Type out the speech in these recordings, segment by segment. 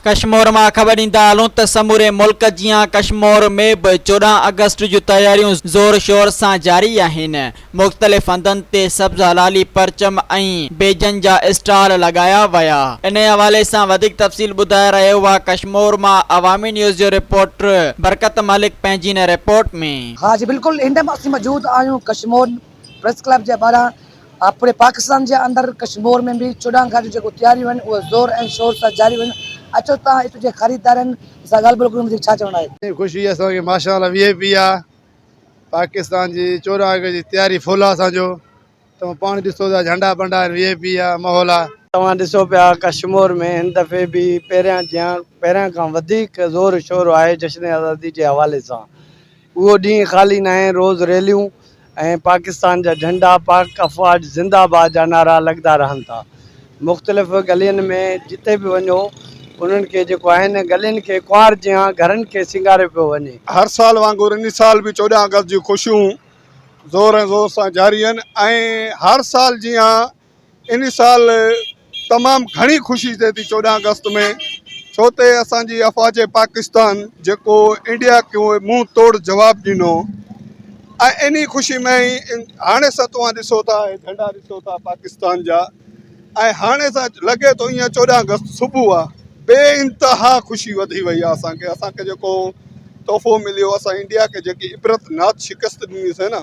कश्मीर में खबर ॾींदा हलूं त समूरे मुल्क जियां कश्मीर में भी 14 अगस्त जो तैयारियों ज़ोर शोर से जारी आहिनि। मुख़्तलिफ़ हंधनि ते सब्ज़ हलाली परचम ऐं बेजन जा स्टॉल लगाया वया। इन हवाले से वधिक तफ़सील ॿुधाए रहियो आहे कश्मीर में अवामी न्यूज़ जो रिपोर्टर बरकत मलिक पंहिंजी इन रिपोर्ट में। हाँ जी बिल्कुल, इन असीं मौजूद आहियूं कश्मीर प्रेस क्लब जे ॿाहिरां। पूरे पाकिस्तान के अंदर कश्मीर में भी 14 खां जो तैयारियूं आहिनि उहे ज़ोर ऐं शोर से जारी आहिनि। अचो तव्हां हिते जे ख़रीदारनि सां ॻाल्हि ॿोल करूं, छा चवणो आहे? खुशी असांखे माशाअल्लाह वीआईपी आहे। पाकिस्तान जी 14 अगस्त जी तैयारी फुल आहे असांजो। तव्हां पाण ॾिसो था झंडा बंडा वीआईपी आहे माहौल आहे। तव्हां ॾिसो पिया कश्मीर में हिन दफ़े भी पहिरियां खां वधीक ज़ोर शोर आहे जश्न आज़ादी के हवाले से। वो ॾींहुं खाली न आहे, रोज़ रैलियूं ऐं पाकिस्तान जा झंडा पाक अफ़वाज जिंदाबाद जा नारा लगदा रहन था। मुख़्तलिफ़ गलियन में जिते भी वञो उन्हनि खे जेको आहे न गलियुनि खे कुंवार जियां घरनि खे सिंगारे पियो वञे। हर साल वांगुरु इन साल भी 14 अगस्त जी खुशियूं ज़ोर ऐं ज़ोर सां जारी आहिनि ऐं हर साल जियां इन साल तमामु घणी खुशी थिए थी 14 अगस्त में, छो ते असांजी अफ़वाज पाकिस्तान जेको इंडिया खे मुंहुं तोड़ जवाब ॾिनो ऐं इन खुशी में ही हाणे सां तव्हां ॾिसो था झंडा ॾिसो था पाकिस्तान जा ऐं हाणे सां लॻे थो ईअं 14 अगस्त सुबुह आहे बेइंतहा खुशी वधी वई आहे। असांखे जेको तोहफ़ो मिलियो, असां इंडिया के जेकी इबरतनाक शिकस्त ॾिनीसीं न,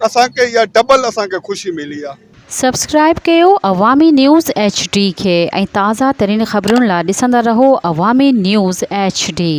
असांखे इहा डबल असांखे खुशी मिली आहे। सब्सक्राइब कयो अवामी न्यूज़ HD खे ऐं ताज़ा तरीन ख़बरुनि लाइ ॾिसंदा रहो अवामी न्यूज़ HD।